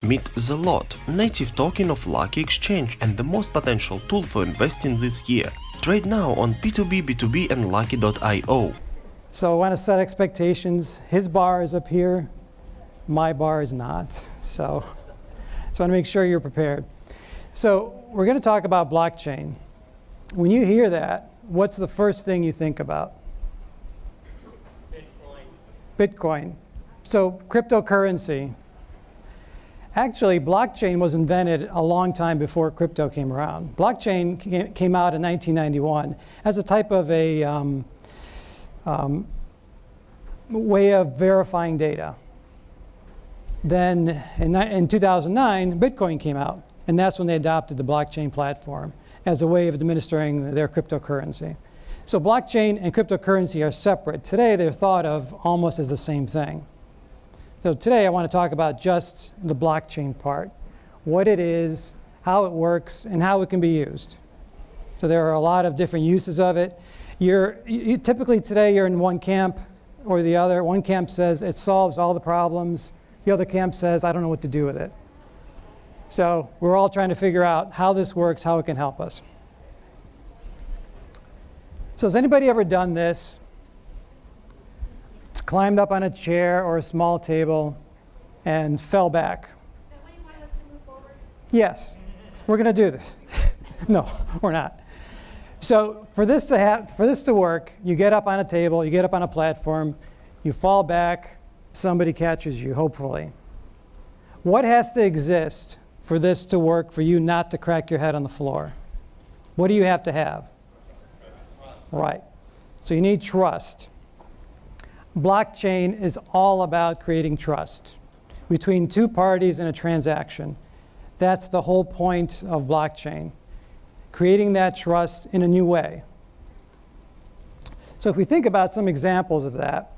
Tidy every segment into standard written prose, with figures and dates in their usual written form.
Meet The Lot, native token of Lukki Exchange and the most potential tool for investing this year. Trade now on P2B, B2B and Lukki.io. So I want to set expectations. His bar is up here, my bar is not. So I want to make sure you're prepared. So we're going to talk about blockchain. When you hear that, what's the first thing you think about? Bitcoin. So cryptocurrency. Actually, blockchain was invented a long time before crypto came around. Blockchain came out in 1991 as a type of a way of verifying data. Then in 2009, Bitcoin came out, and that's when they adopted the blockchain platform as a way of administering their cryptocurrency. So blockchain and cryptocurrency are separate. Today, they're thought of almost as the same thing. So today, I want to talk about just the blockchain part, what it is, how it works, and how it can be used. So there are a lot of different uses of it. Typically today, you're in one camp or the other. One camp says it solves all the problems. The other camp says, I don't know what to do with it. So we're all trying to figure out how this works, how it can help us. So has anybody ever done this? It's climbed up on a chair or a small table and fell back. Is that why you wanted us to move forward? Yes, we're going to do this. No, we're not. So for this to work, you get up on a table, you get up on a platform, you fall back, somebody catches you, hopefully. What has to exist for this to work, for you not to crack your head on the floor? What do you have to have? Right. So you need trust. Blockchain is all about creating trust between two parties in a transaction. That's the whole point of blockchain, creating that trust in a new way. So if we think about some examples of that,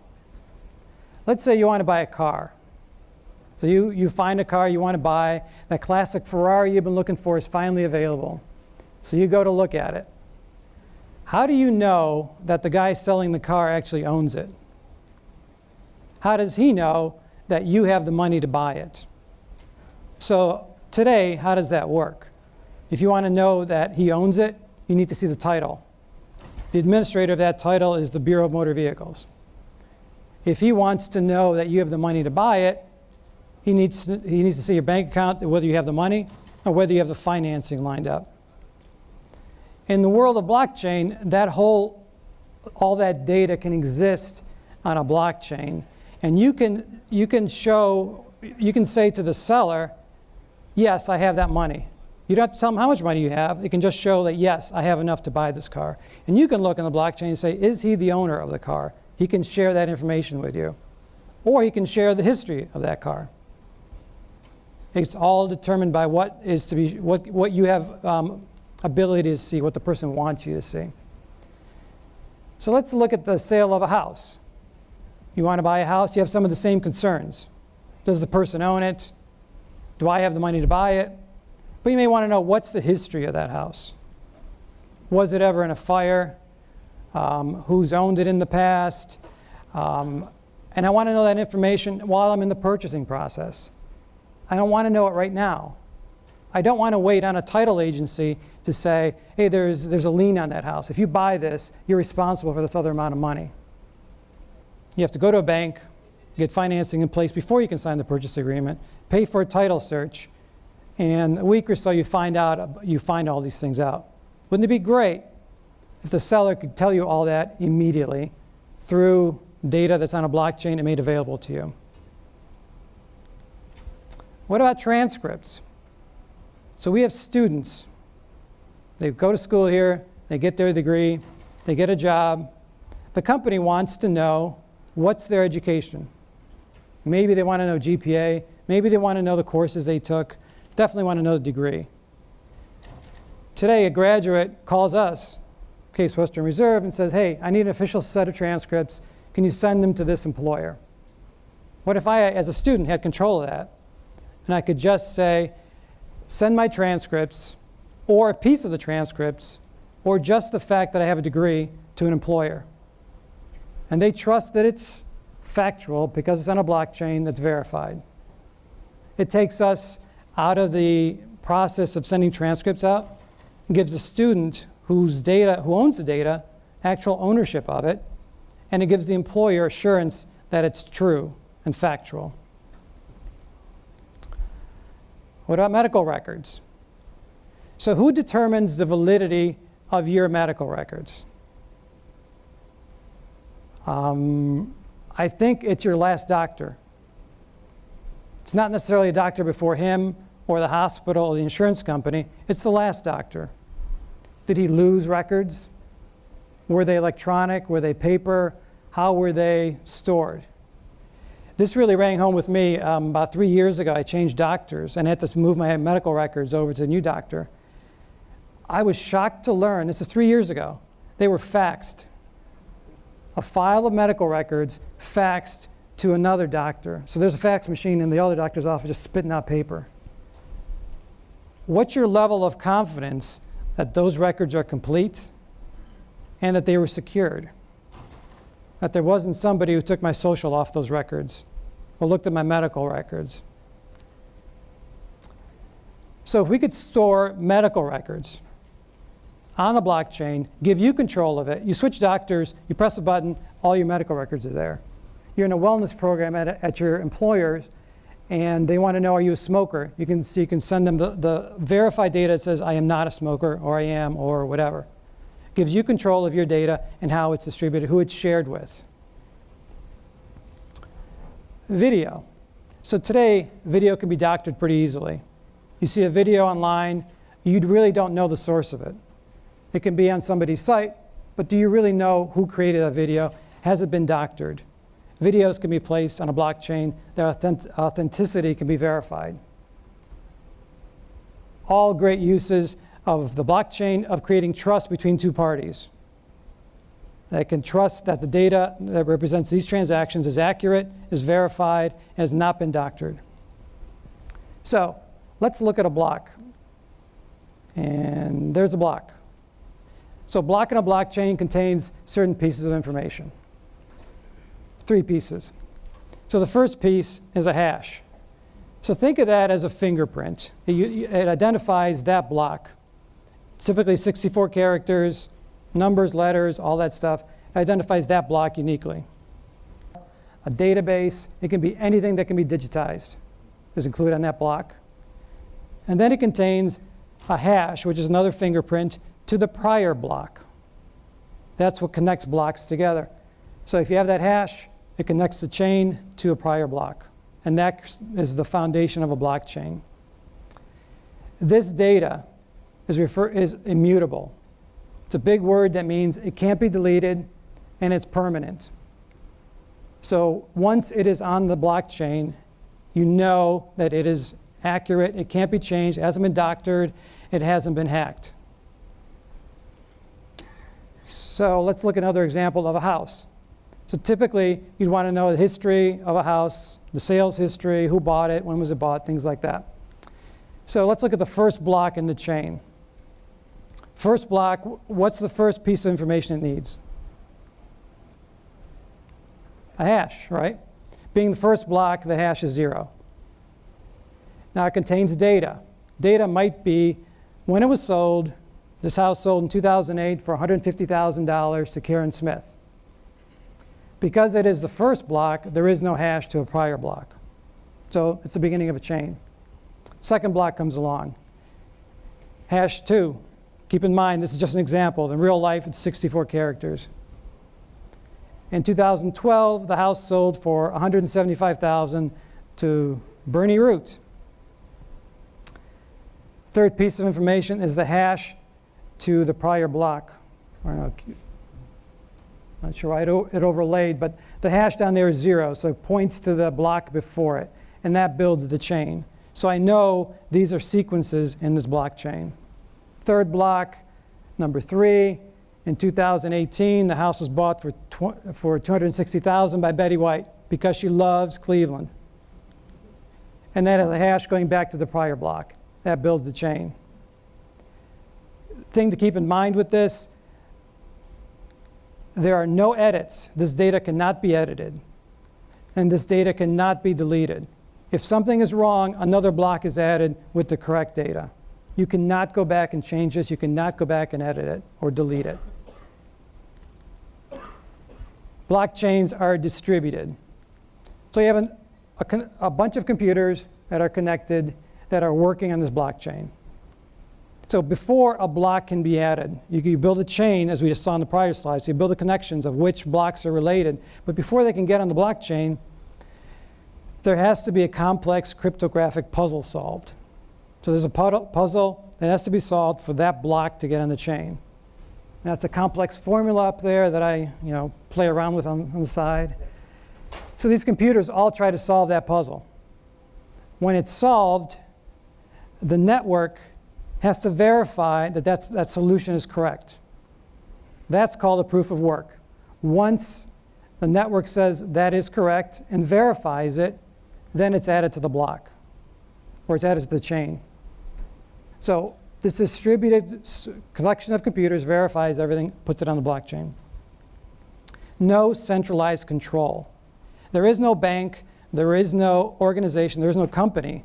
let's say you want to buy a car. So you find a car you want to buy, that classic Ferrari you've been looking for is finally available. So you go to look at it. How do you know that the guy selling the car actually owns it? How does he know that you have the money to buy it? So today, how does that work? If you want to know that he owns it, you need to see the title. The administrator of that title is the Bureau of Motor Vehicles. If he wants to know that you have the money to buy it, he needs to see your bank account, whether you have the money or whether you have the financing lined up. In the world of blockchain, all that data can exist on a blockchain, and you can say to the seller, yes, I have that money. You don't have to tell them how much money you have. It can just show that, yes, I have enough to buy this car. And you can look on the blockchain and say, is he the owner of the car? He can share that information with you. Or he can share the history of that car. It's all determined by what you have ability to see, what the person wants you to see. So let's look at the sale of a house. You want to buy a house, you have some of the same concerns. Does the person own it? Do I have the money to buy it? But you may want to know, what's the history of that house? Was it ever in a fire? Who's owned it in the past? And I want to know that information while I'm in the purchasing process. I don't want to know it right now. I don't want to wait on a title agency to say, hey, there's a lien on that house. If you buy this, you're responsible for this other amount of money. You have to go to a bank, get financing in place before you can sign the purchase agreement, pay for a title search, and a week or so you find all these things out. Wouldn't it be great if the seller could tell you all that immediately through data that's on a blockchain and made available to you? What about transcripts? So we have students. They go to school here, they get their degree, they get a job. The company wants to know, what's their education? Maybe they want to know GPA, maybe they want to know the courses they took, definitely want to know the degree. Today, a graduate calls us, Case Western Reserve, and says, hey, I need an official set of transcripts. Can you send them to this employer? What if I, as a student, had control of that? And I could just say, send my transcripts, or a piece of the transcripts, or just the fact that I have a degree to an employer. And they trust that it's factual because it's on a blockchain that's verified. It takes us out of the process of sending transcripts out and gives the student who owns the data actual ownership of it, and it gives the employer assurance that it's true and factual. What about medical records? So who determines the validity of your medical records? I think it's your last doctor. It's not necessarily a doctor before him or the hospital or the insurance company. It's the last doctor. Did he lose records? Were they electronic? Were they paper? How were they stored? This really rang home with me. About 3 years ago, I changed doctors and had to move my medical records over to a new doctor. I was shocked to learn, this is 3 years ago, they were faxed. A file of medical records faxed to another doctor. So there's a fax machine in the other doctor's office just spitting out paper. What's your level of confidence that those records are complete and that they were secured? That there wasn't somebody who took my social off those records or looked at my medical records. So if we could store medical records on the blockchain, give you control of it, you switch doctors, you press a button, all your medical records are there. You're in a wellness program at your employers, and they want to know, are you a smoker? You can send them the verified data that says, I am not a smoker, or I am, or whatever. Gives you control of your data and how it's distributed, who it's shared with. Video. So today, video can be doctored pretty easily. You see a video online, you really don't know the source of it. It can be on somebody's site, but do you really know who created that video? Has it been doctored? Videos can be placed on a blockchain. Their authenticity can be verified. All great uses of the blockchain of creating trust between two parties. They can trust that the data that represents these transactions is accurate, is verified, and has not been doctored. So let's look at a block. And there's a block. So a block in a blockchain contains certain pieces of information. 3 pieces. So the first piece is a hash. So think of that as a fingerprint. It identifies that block. Typically 64 characters, numbers, letters, all that stuff. It identifies that block uniquely. A database, it can be anything that can be digitized is included on that block. And then it contains a hash, which is another fingerprint, to the prior block. That's what connects blocks together. So if you have that hash, it connects the chain to a prior block. And that is the foundation of a blockchain. This data is immutable. It's a big word that means it can't be deleted and it's permanent. So once it is on the blockchain, you know that it is accurate, it can't be changed, it hasn't been doctored, it hasn't been hacked. So let's look at another example of a house. So typically, you'd want to know the history of a house, the sales history, who bought it, when was it bought, things like that. So let's look at the first block in the chain. First block, what's the first piece of information it needs? A hash, right? Being the first block, the hash is 0. Now it contains data. Data might be when it was sold. This house sold in 2008 for $150,000 to Karen Smith. Because it is the first block, there is no hash to a prior block. So it's the beginning of a chain. Second block comes along. Hash 2. Keep in mind, this is just an example. In real life, it's 64 characters. In 2012, the house sold for $175,000 to Bernie Root. Third piece of information is the hash to the prior block. Not sure why it overlaid, but the hash down there is 0, so it points to the block before it, and that builds the chain. So I know these are sequences in this blockchain. Third block, number 3, in 2018, the house was bought for $260,000 by Betty White because she loves Cleveland. And that has a hash going back to the prior block. That builds the chain. Thing to keep in mind with this, there are no edits. This data cannot be edited. And this data cannot be deleted. If something is wrong, another block is added with the correct data. You cannot go back and change this. You cannot go back and edit it or delete it. Blockchains are distributed. So you have a bunch of computers that are connected that are working on this blockchain. So before a block can be added, you build a chain, as we just saw in the prior slide. So you build the connections of which blocks are related. But before they can get on the blockchain, there has to be a complex cryptographic puzzle solved. So there's a puzzle that has to be solved for that block to get on the chain. That's a complex formula up there that I play around with on the side. So these computers all try to solve that puzzle. When it's solved, the network has to verify that that solution is correct. That's called a proof of work. Once the network says that is correct and verifies it, then it's added to the block, or it's added to the chain. So this distributed collection of computers verifies everything, puts it on the blockchain. No centralized control. There is no bank, there is no organization, there is no company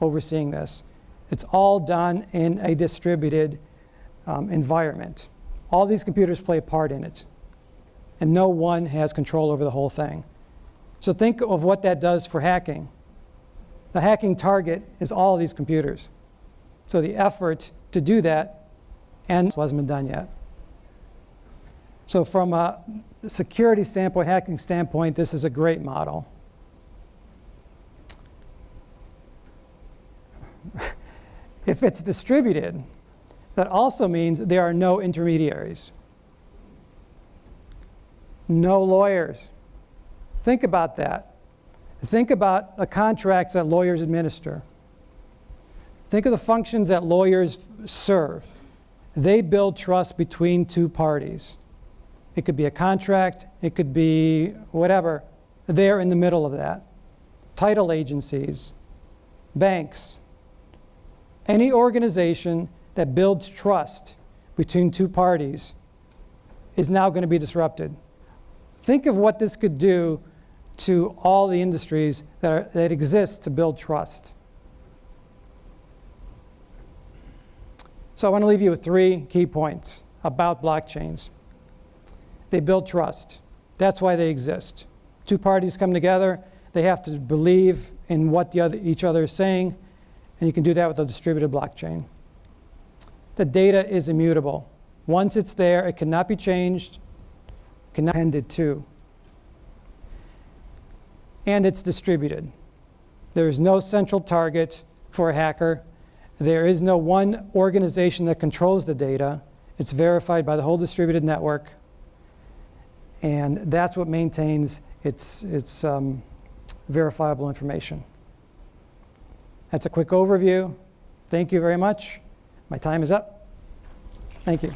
overseeing this. It's all done in a distributed environment. All these computers play a part in it, and no one has control over the whole thing. So think of what that does for hacking. The hacking target is all of these computers. So the effort to do that hasn't been done yet. So from a security standpoint, hacking standpoint, this is a great model. If it's distributed, that also means there are no intermediaries, no lawyers. Think about that. Think about the contracts that lawyers administer. Think of the functions that lawyers serve. They build trust between two parties. It could be a contract, it could be whatever. They're in the middle of that. Title agencies, banks, any organization that builds trust between two parties is now going to be disrupted. Think of what this could do to all the industries that exist to build trust. So I want to leave you with 3 key points about blockchains. They build trust. That's why they exist. Two parties come together. They have to believe in what each other is saying, and you can do that with a distributed blockchain. The data is immutable. Once it's there, it cannot be changed, cannot be appended to. And it's distributed. There is no central target for a hacker. There is no one organization that controls the data. It's verified by the whole distributed network. And that's what maintains its verifiable information. That's a quick overview. Thank you very much. My time is up. Thank you.